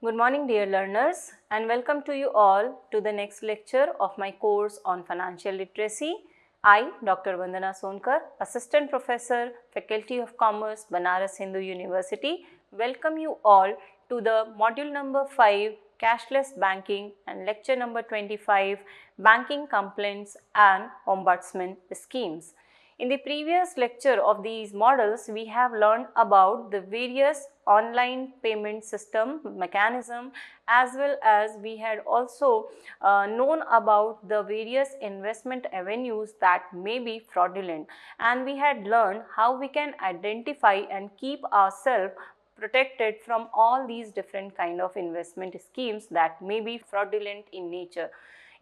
Good morning dear learners, and welcome to you all to the next lecture of my course on financial literacy. I, Dr. Vandana Sonkar, Assistant Professor, Faculty of Commerce, Banaras Hindu University, welcome you all to the module number 5, Cashless Banking, and lecture number 25, Banking Complaints and Ombudsman Schemes. In the previous lecture of these models, we have learned about the various online payment system mechanism, as well as we had also known about the various investment avenues that may be fraudulent, and we had learned how we can identify and keep ourselves protected from all these different kind of investment schemes that may be fraudulent in nature.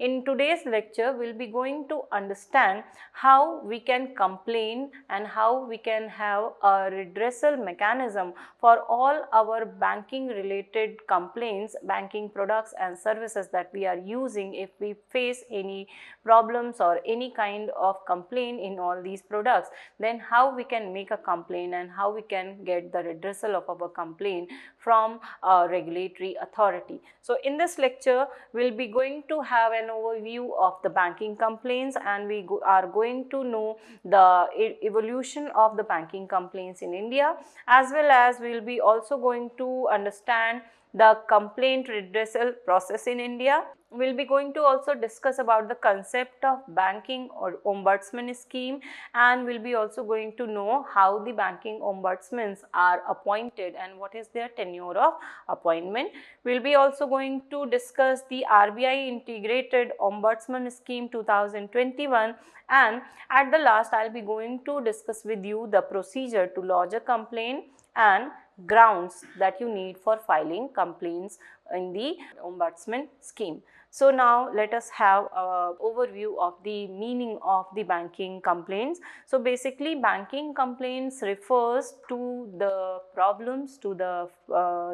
In today's lecture, we will be going to understand how we can complain and how we can have a redressal mechanism for all our banking related complaints, banking products and services that we are using if we face any problems or any kind of complaint in all these products. Then how we can make a complaint and how we can get the redressal of our complaint from a regulatory authority. So in this lecture, we will be going to have an overview of the banking complaints, and we are going to know the evolution of the banking complaints in India, as well as we will be also going to understand the complaint redressal process in India. We will be going to also discuss about the concept of banking or ombudsman scheme, and we will be also going to know how the banking ombudsmen are appointed and what is their tenure of appointment. We will be also going to discuss the RBI integrated ombudsman scheme 2021, and at the last I will be going to discuss with you the procedure to lodge a complaint and grounds that you need for filing complaints in the ombudsman scheme. So now let us have an overview of the meaning of the banking complaints. So basically banking complaints refers to the problems, to the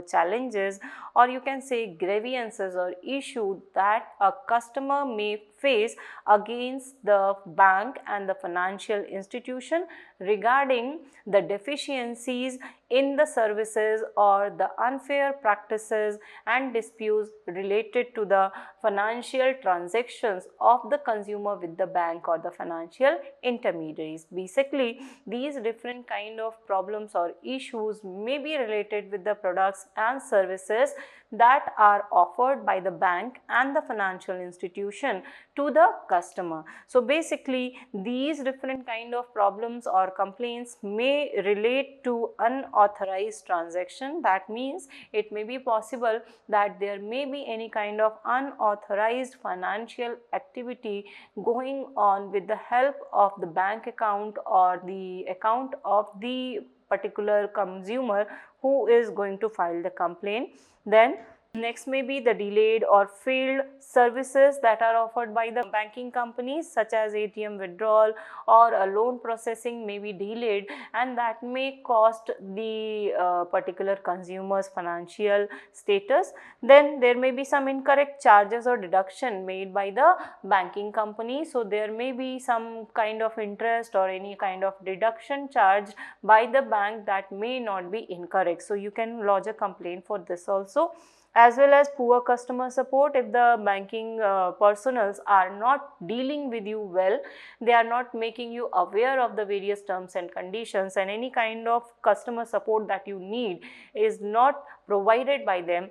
challenges, or you can say grievances or issue that a customer may face against the bank and the financial institution regarding the deficiencies in the services or the unfair practices and disputes related to the financial transactions of the consumer with the bank or the financial intermediaries. Basically, these different kind of problems or issues may be related with the products and services that are offered by the bank and the financial institution to the customer. So basically, these different kind of problems or complaints may relate to unauthorized transaction. That means it may be possible that there may be any kind of unauthorized financial activity going on with the help of the bank account or the account of the particular consumer who is going to file the complaint. Then next may be the delayed or failed services that are offered by the banking companies, such as ATM withdrawal or a loan processing may be delayed, and that may cost the particular consumer's financial status. Then there may be some incorrect charges or deduction made by the banking company. So there may be some kind of interest or any kind of deduction charged by the bank that may not be incorrect. So you can lodge a complaint for this also. As well as poor customer support. If the banking personals are not dealing with you well, they are not making you aware of the various terms and conditions, and any kind of customer support that you need is not provided by them,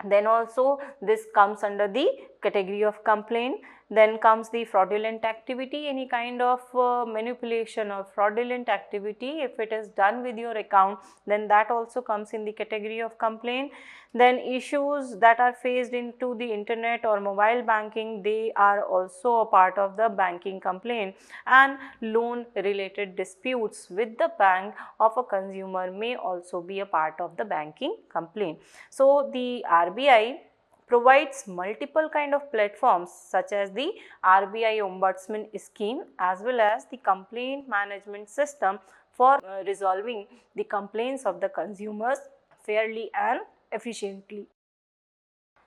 then also this comes under the category of complaint. Then comes the fraudulent activity, any kind of manipulation or fraudulent activity if it is done with your account, then that also comes in the category of complaint. Then issues that are faced into the internet or mobile banking, they are also a part of the banking complaint. And loan related disputes with the bank of a consumer may also be a part of the banking complaint. So the RBI provides multiple kind of platforms such as the RBI Ombudsman scheme as well as the complaint management system for resolving the complaints of the consumers fairly and efficiently.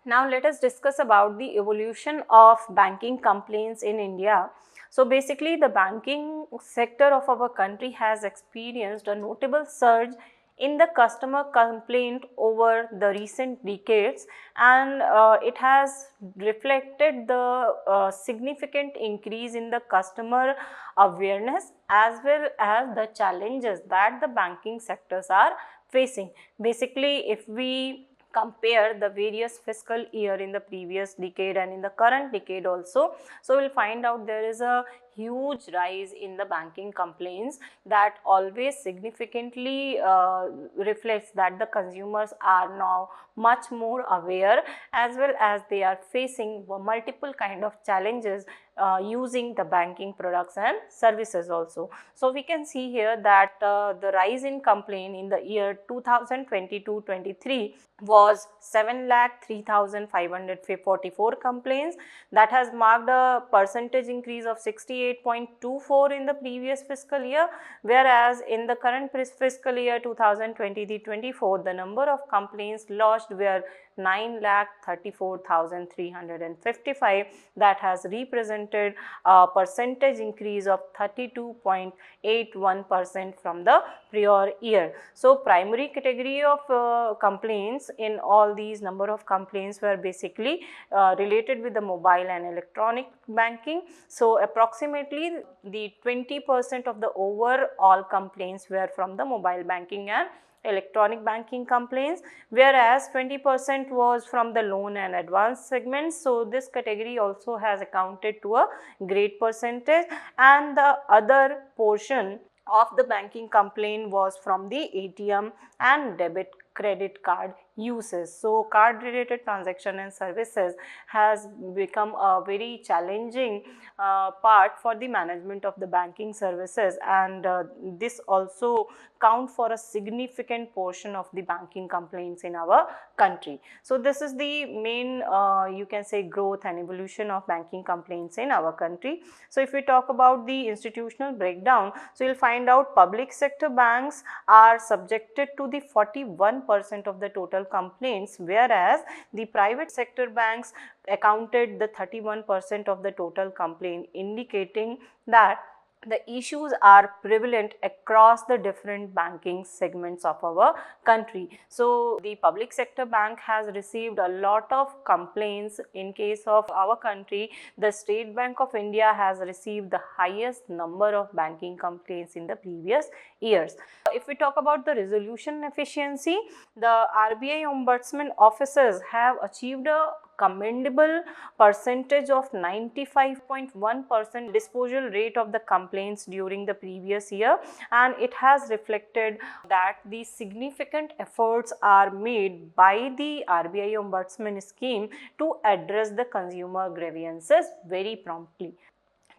Now let us discuss about the evolution of banking complaints in India. So basically the banking sector of our country has experienced a notable surge in the customer complaint over the recent decades, and it has reflected the significant increase in the customer awareness as well as the challenges that the banking sectors are facing. Basically, if we compare the various fiscal year in the previous decade and in the current decade also, so we'll find out there is a huge rise in the banking complaints that always significantly reflects that the consumers are now much more aware, as well as they are facing multiple kind of challenges using the banking products and services also. So we can see here that the rise in complaint in the year 2022-23 was 7,03,544 complaints. That has marked a percentage increase of 68.24 in the previous fiscal year, whereas in the current fiscal year 2023-24 the number of complaints lodged were 9,34,355. that has represented a percentage increase of 32.81% from the prior year. So primary category of complaints in all these number of complaints were basically related with the mobile and electronic banking. So approximately the 20% of the overall complaints were from the mobile banking and electronic banking complaints, whereas 20% was from the loan and advance segments. So this category also has accounted to a great percentage, and the other portion of the banking complaint was from the ATM and debit credit card uses. So card related transaction and services has become a very challenging part for the management of the banking services, and this also count for a significant portion of the banking complaints in our country. So this is the main you can say growth and evolution of banking complaints in our country. So if we talk about the institutional breakdown, so you'll find out public sector banks are subjected to the 41% of the total complaints, whereas the private sector banks accounted the 31% of the total complaint, indicating that the issues are prevalent across the different banking segments of our country. So the public sector bank has received a lot of complaints. In case of our country, the State Bank of India has received the highest number of banking complaints in the previous years. If we talk about the resolution efficiency, the RBI Ombudsman officers have achieved a commendable percentage of 95.1% disposal rate of the complaints during the previous year, and it has reflected that the significant efforts are made by the RBI Ombudsman scheme to address the consumer grievances very promptly.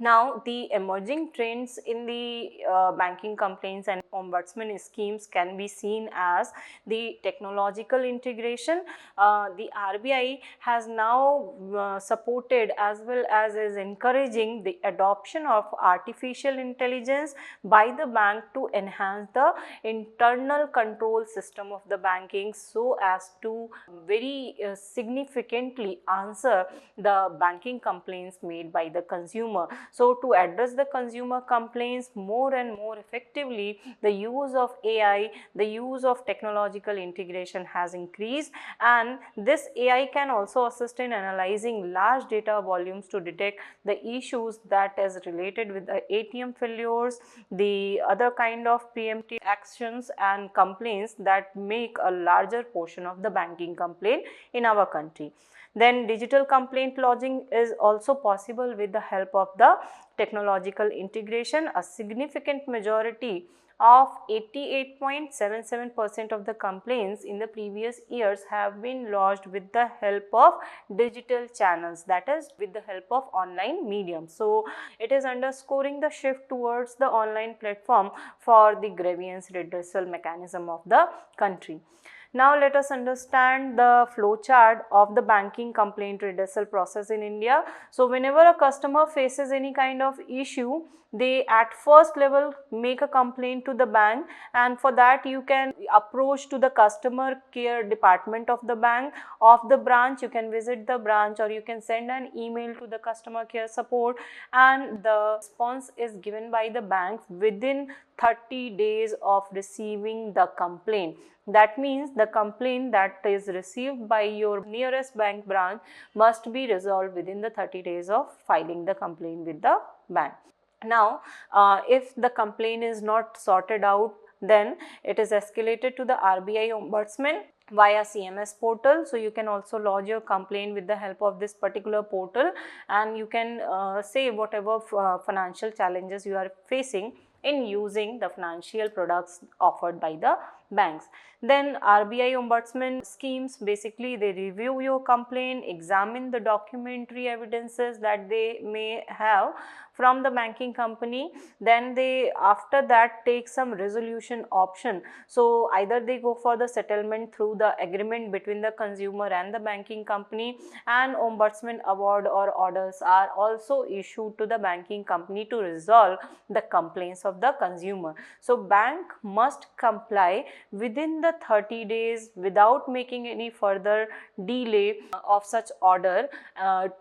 Now, the emerging trends in the banking complaints and ombudsman schemes can be seen as the technological integration. The RBI has now supported as well as is encouraging the adoption of artificial intelligence by the bank to enhance the internal control system of the banking, so as to very significantly answer the banking complaints made by the consumer. So to address the consumer complaints more and more effectively, the use of AI, the use of technological integration has increased, and this AI can also assist in analyzing large data volumes to detect the issues that is related with the ATM failures, the other kind of preemptive actions and complaints that make a larger portion of the banking complaint in our country. Then digital complaint lodging is also possible with the help of the technological integration. A significant majority of 88.77% of the complaints in the previous years have been lodged with the help of digital channels, that is with the help of online medium. So it is underscoring the shift towards the online platform for the grievance redressal mechanism of the country. Now let us understand the flowchart of the banking complaint redressal process in India. So whenever a customer faces any kind of issue they at first level make a complaint to the bank, and for that you can approach to the customer care department of the bank, of the branch. You can visit the branch or you can send an email to the customer care support, and the response is given by the bank within 30 days of receiving the complaint. That means the complaint that is received by your nearest bank branch must be resolved within the 30 days of filing the complaint with the bank. Now, if the complaint is not sorted out, then it is escalated to the RBI Ombudsman via CMS portal. So you can also lodge your complaint with the help of this particular portal, and you can say whatever financial challenges you are facing in using the financial products offered by the banks. Then RBI Ombudsman schemes, basically they review your complaint, examine the documentary evidences that they may have from the banking company, then they after that take some resolution option. So either they go for the settlement through the agreement between the consumer and the banking company, and Ombudsman award or orders are also issued to the banking company to resolve the complaints of the consumer. So bank must comply within the 30 days without making any further delay of such order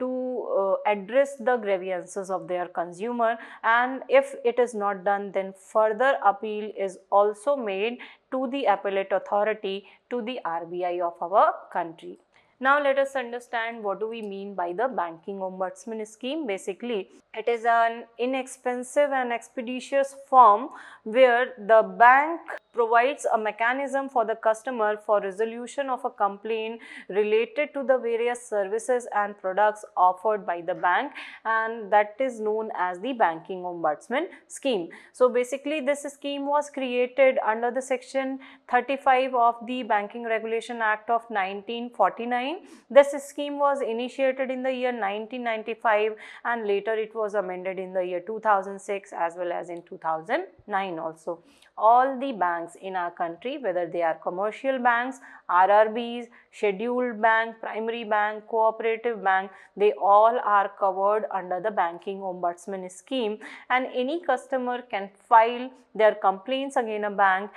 to address the grievances of their consumer, and if it is not done, then further appeal is also made to the appellate authority, to the RBI of our country. Now let us understand what do we mean by the banking ombudsman scheme. Basically, it is an inexpensive and expeditious form where the bank provides a mechanism for the customer for resolution of a complaint related to the various services and products offered by the bank, and that is known as the banking ombudsman scheme. So basically this scheme was created under the section 35 of the Banking Regulation Act of 1949. This scheme was initiated in the year 1995 and later it was amended in the year 2006 as well as in 2009 also. All the banks in our country, whether they are commercial banks, RRBs, scheduled bank, primary bank, cooperative bank, they all are covered under the banking ombudsman scheme, and any customer can file their complaints against a bank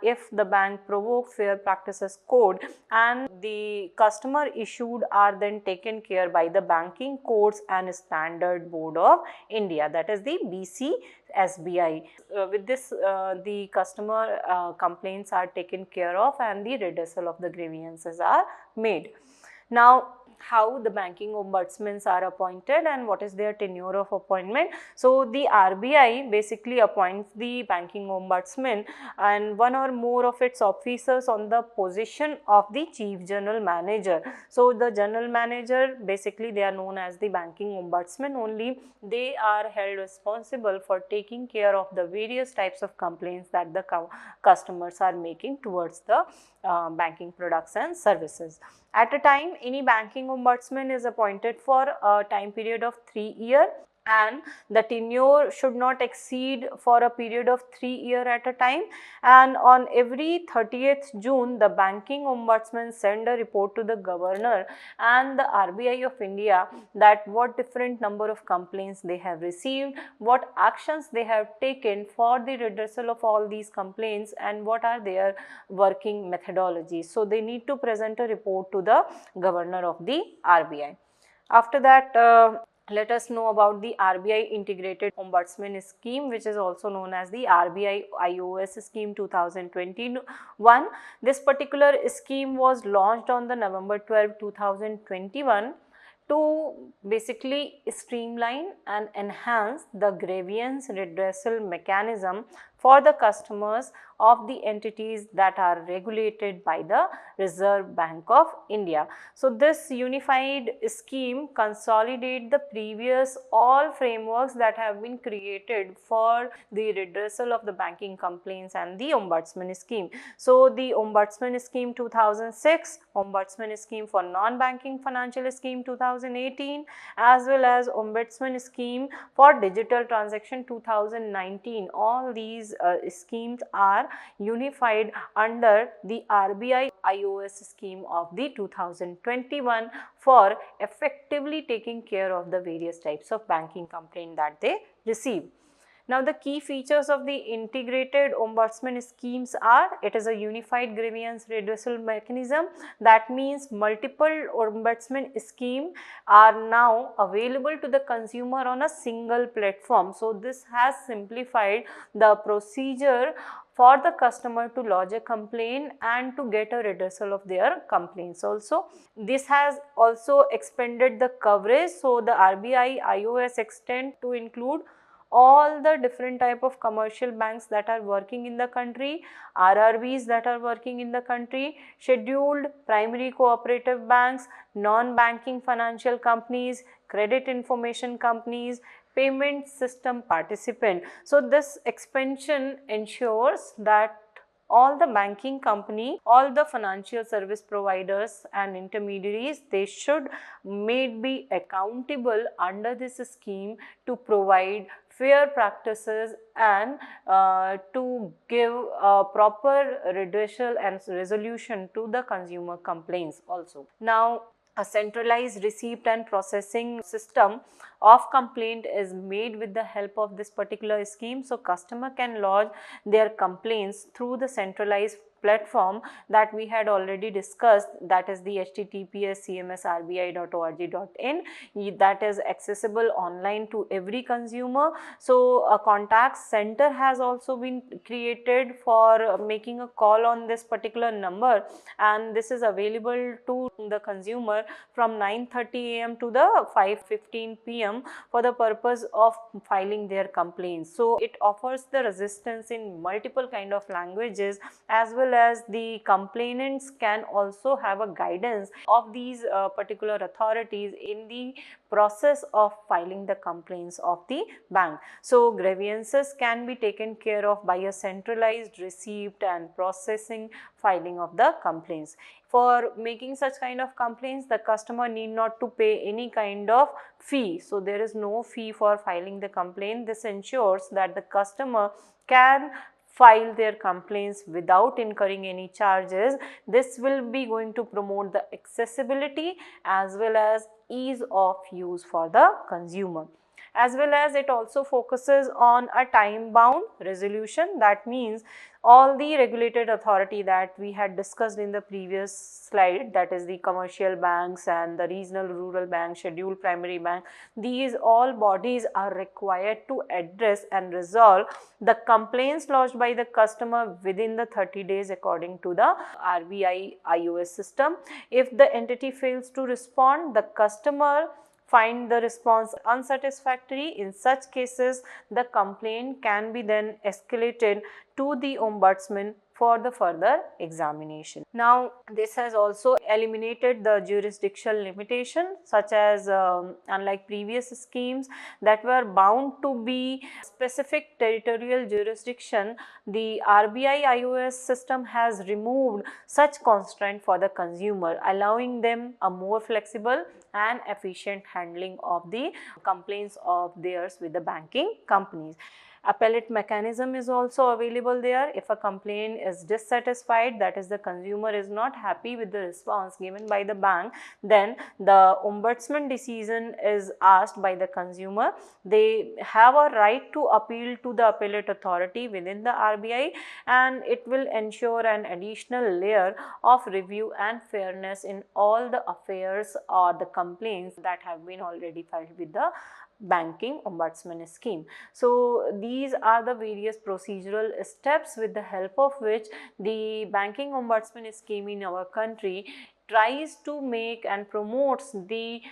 if the bank provoke fair practices code, and the customer issued are then taken care by the Banking Codes and Standard Board of India, that is the BCSBI. With this the customer complaints are taken care of and the redressal of the grievances are made. Now, how the banking ombudsmen are appointed and what is their tenure of appointment. So the RBI basically appoints the banking ombudsman and one or more of its officers on the position of the chief general manager. So the general manager, basically they are known as the banking ombudsman only. They are held responsible for taking care of the various types of complaints that the customers are making towards the banking products and services. At a time, any banking ombudsman is appointed for a time period of 3 years, and the tenure should not exceed for a period of 3 years at a time, and on every 30th June the banking ombudsman send a report to the governor and the RBI of India that what different number of complaints they have received, what actions they have taken for the redressal of all these complaints, and what are their working methodologies. So they need to present a report to the governor of the RBI. After that, let us know about the RBI Integrated Ombudsman Scheme, which is also known as the RBI IOS Scheme 2021. This particular scheme was launched on the November 12, 2021 to basically streamline and enhance the grievance redressal mechanism for the customers of the entities that are regulated by the Reserve Bank of India. So this unified scheme consolidates the previous all frameworks that have been created for the redressal of the banking complaints and the ombudsman scheme. So the ombudsman scheme 2006, ombudsman scheme for non-banking financial scheme 2018, as well as ombudsman scheme for digital transaction 2019, all these schemes are unified under the RBI IOS scheme of the 2021 for effectively taking care of the various types of banking complaint that they receive. Now, the key features of the integrated ombudsman schemes are, it is a unified grievance redressal mechanism. That means multiple ombudsman scheme are now available to the consumer on a single platform. So, this has simplified the procedure for the customer to lodge a complaint and to get a redressal of their complaints also. This has also expanded the coverage. So, the RBI iOS extend to include all the different type of commercial banks that are working in the country, RRBs that are working in the country, scheduled primary cooperative banks, non-banking financial companies, credit information companies, payment system participant. So, this expansion ensures that all the banking company, all the financial service providers and intermediaries, they should made be accountable under this scheme to provide fair practices and to give a proper redressal and resolution to the consumer complaints also. Now, a centralized receipt and processing system of complaint is made with the help of this particular scheme. So, customer can lodge their complaints through the centralized platform that we had already discussed, that is the https://cmsrbi.org.in, that is accessible online to every consumer. So, a contact center has also been created for making a call on this particular number, and this is available to the consumer from 9:30 am to the 5:15 pm for the purpose of filing their complaints. So, it offers the resistance in multiple kind of languages, as well as the complainants can also have a guidance of these particular authorities in the process of filing the complaints of the bank. So, grievances can be taken care of by a centralized receipt and processing filing of the complaints. For making such kind of complaints, the customer need not to pay any kind of fee. So, there is no fee for filing the complaint. This ensures that the customer can file their complaints without incurring any charges. This will be going to promote the accessibility as well as ease of use for the consumer. As well as it also focuses on a time bound resolution. That means all the regulated authority that we had discussed in the previous slide, that is the commercial banks and the regional rural bank, scheduled primary bank, these all bodies are required to address and resolve the complaints lodged by the customer within the 30 days according to the RBI iOS system. If the entity fails to respond, the customer find the response unsatisfactory. In such cases, the complaint can be then escalated to the ombudsman for the further examination. Now, this has also eliminated the jurisdictional limitation, such as unlike previous schemes that were bound to be specific territorial jurisdiction, the RBI iOS system has removed such constraint for the consumer, allowing them a more flexible and efficient handling of the complaints of theirs with the banking companies. Appellate mechanism is also available there. If a complaint is dissatisfied, that is the consumer is not happy with the response given by the bank, then the ombudsman decision is asked by the consumer. They have a right to appeal to the appellate authority within the RBI, and it will ensure an additional layer of review and fairness in all the affairs or the complaints that have been already filed with the banking ombudsman scheme. So, these are the various procedural steps with the help of which the banking ombudsman scheme in our country tries to make and promotes the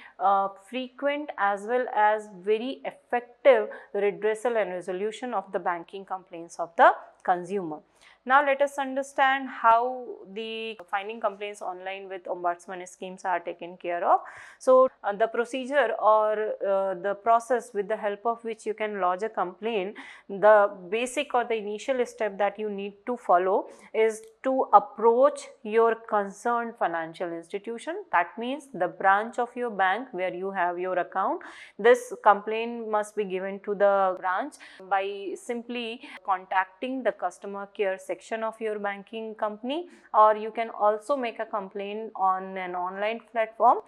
frequent as well as very effective redressal and resolution of the banking complaints of the consumer. Now, let us understand how the filing complaints online with ombudsman schemes are taken care of. So, the procedure or the process with the help of which you can lodge a complaint, the basic or the initial step that you need to follow is to approach your concerned financial institution. That means the branch of your bank where you have your account. This complaint must be given to the branch by simply contacting the customer care section of your banking company, or you can also make a complaint on an online platform.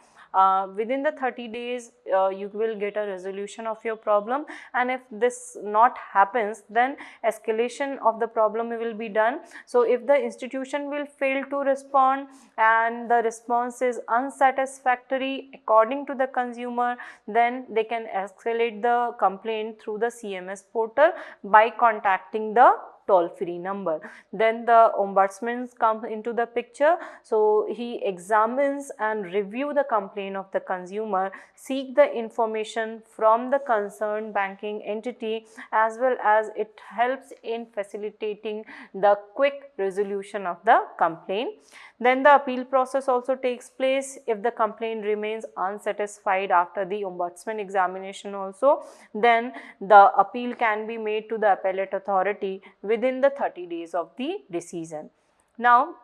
Within the 30 days you will get a resolution of your problem, and if this not happens, then escalation of the problem will be done. So if the institution will fail to respond and the response is unsatisfactory according to the consumer, then they can escalate the complaint through the CMS portal by contacting the toll-free number. Then the ombudsman comes into the picture. So he examines and review the complaint of the consumer, seek the information from the concerned banking entity, as well as it helps in facilitating the quick resolution of the complaint. Then the appeal process also takes place. If the complaint remains unsatisfied after the ombudsman examination also, then the appeal can be made to the appellate authority within the 30 days of the decision. Now,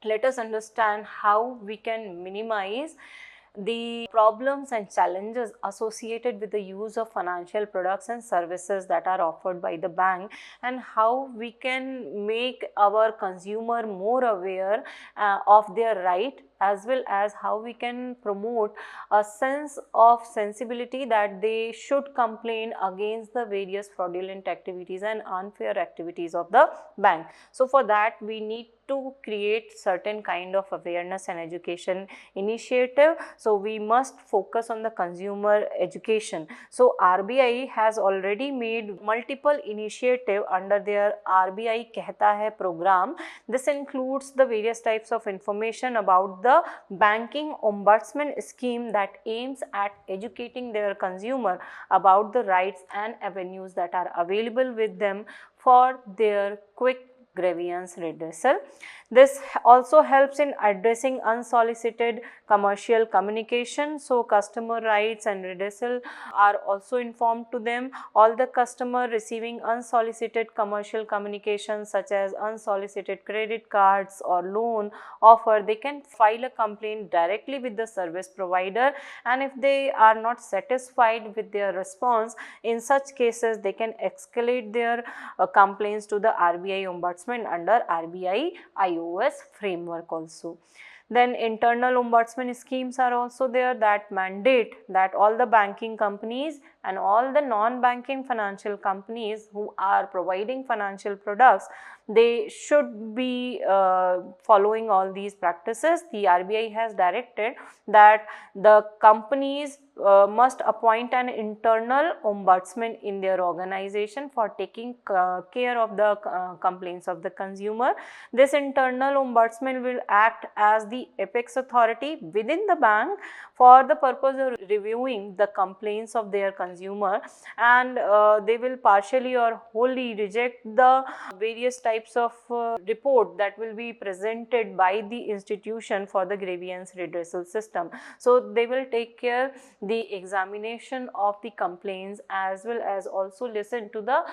let us understand how we can minimize the problems and challenges associated with the use of financial products and services that are offered by the bank, and how we can make our consumer more aware of their right, as well as how we can promote a sense of sensibility that they should complain against the various fraudulent activities and unfair activities of the bank. So for that we need to create certain kind of awareness and education initiative. So we must focus on the consumer education. So RBI has already made multiple initiative under their RBI Kehta Hai program. This includes the various types of information about the banking ombudsman scheme that aims at educating their consumer about the rights and avenues that are available with them for their quick grievance redressal. This also helps in addressing unsolicited commercial communication. So customer rights and redressal are also informed to them. All the customer receiving unsolicited commercial communication such as unsolicited credit cards or loan offer, they can file a complaint directly with the service provider, and if they are not satisfied with their response, in such cases they can escalate their complaints to the RBI Ombudsman under RBI iOS framework also. Then internal ombudsman schemes are also there that mandate that all the banking companies and all the non-banking financial companies who are providing financial products, they should be following all these practices. The RBI has directed that the companies must appoint an internal ombudsman in their organization for taking care of the complaints of the consumer. This internal ombudsman will act as the apex authority within the bank for the purpose of reviewing the complaints of their consumer, and they will partially or wholly reject the various types of report that will be presented by the institution for the grievance redressal system. So they will take care the examination of the complaints, as well as also listen to the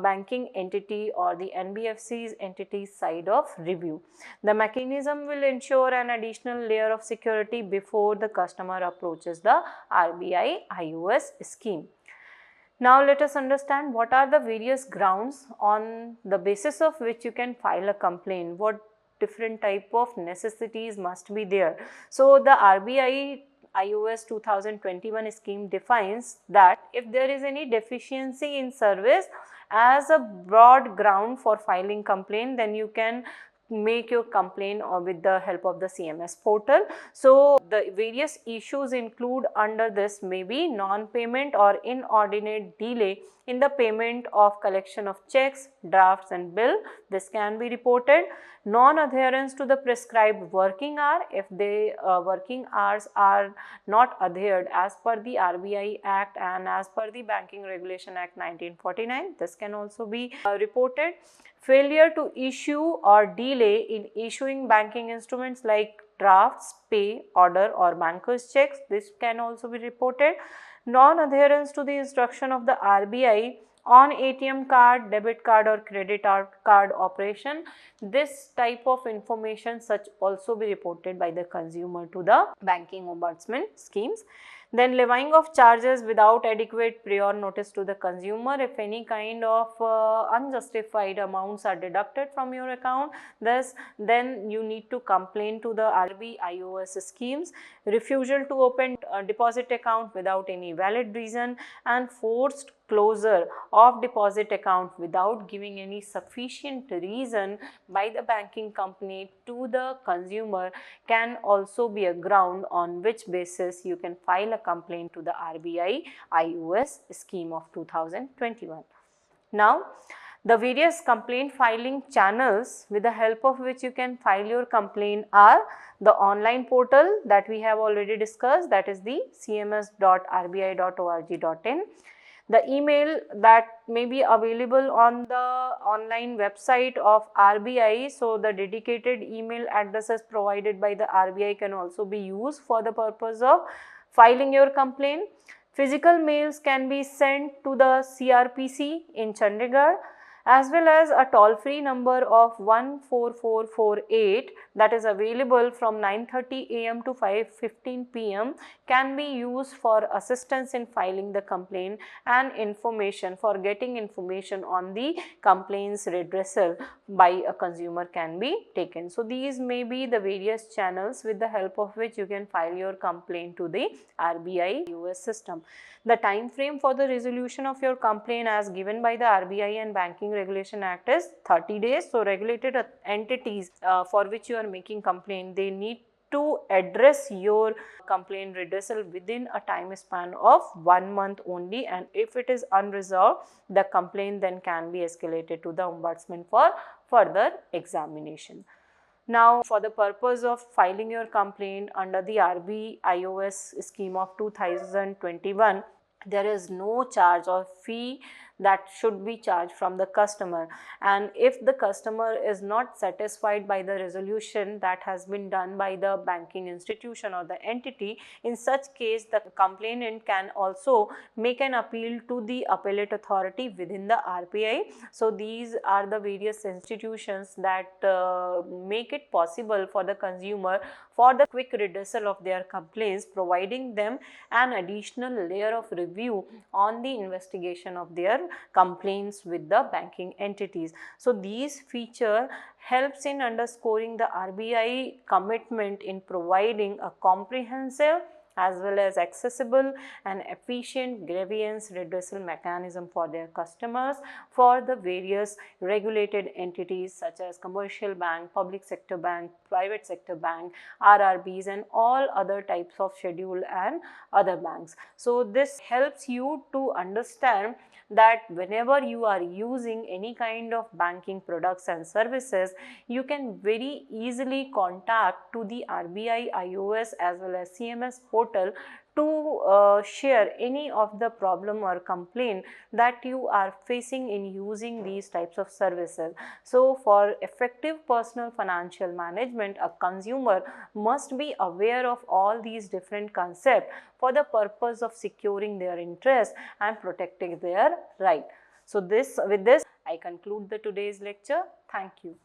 banking entity or the NBFC's entity side of review. The mechanism will ensure an additional layer of security before the customer approaches the RBI iOS scheme. Now let us understand what are the various grounds on the basis of which you can file a complaint, what different type of necessities must be there. So the RBI iOS 2021 scheme defines that if there is any deficiency in service as a broad ground for filing complaint, then you can make your complaint with the help of the CMS portal. So the various issues include under this may be non-payment or inordinate delay in the payment of collection of checks, drafts and bill. This can be reported. Non-adherence to the prescribed working hour, if the working hours are not adhered as per the RBI Act and as per the Banking Regulation Act 1949, this can also be reported. Failure to issue or delay in issuing banking instruments like drafts, pay, order or banker's checks, this can also be reported. Non-adherence to the instruction of the RBI on ATM card, debit card or credit card operation, this type of information such also be reported by the consumer to the banking ombudsman schemes. Then levying of charges without adequate prior notice to the consumer. If any kind of unjustified amounts are deducted from your account, then you need to complain to the RBI iOS schemes. Refusal to open a deposit account without any valid reason, and forced closure of deposit account without giving any sufficient reason by the banking company to the consumer can also be a ground on which basis you can file a complaint to the RBI iOS scheme of 2021. Now, the various complaint filing channels with the help of which you can file your complaint are the online portal that we have already discussed, that is the cms.rbi.org.in. The email that may be available on the online website of RBI, so the dedicated email addresses provided by the RBI can also be used for the purpose of filing your complaint. Physical mails can be sent to the CRPC in Chandigarh, as well as a toll-free number of 14448 that is available from 9:30 am to 5:15 pm can be used for assistance in filing the complaint and information for getting information on the complaints redressal by a consumer can be taken. So, these may be the various channels with the help of which you can file your complaint to the RBI US system. The time frame for the resolution of your complaint as given by the RBI and Banking Regulation Act is 30 days. So, regulated entities for which you are making complaint, they need to address your complaint redressal within a time span of 1 month only, and if it is unresolved, the complaint then can be escalated to the Ombudsman for further examination. Now, for the purpose of filing your complaint under the RBI iOS scheme of 2021, there is no charge or fee that should be charged from the customer, and if the customer is not satisfied by the resolution that has been done by the banking institution or the entity, in such case the complainant can also make an appeal to the appellate authority within the RBI. So, these are the various institutions that make it possible for the consumer for the quick redressal of their complaints, providing them an additional layer of review on the investigation of their complaints with the banking entities. So, these feature helps in underscoring the RBI commitment in providing a comprehensive as well as accessible and efficient grievance redressal mechanism for their customers for the various regulated entities such as commercial bank, public sector bank, private sector bank, RRBs and all other types of schedule and other banks. So, this helps you to understand that whenever you are using any kind of banking products and services, you can very easily contact to the RBI iOS as well as CMS portal to share any of the problem or complaint that you are facing in using these types of services. So, for effective personal financial management, a consumer must be aware of all these different concepts for the purpose of securing their interest and protecting their right. So, with this I conclude the today's lecture. Thank you.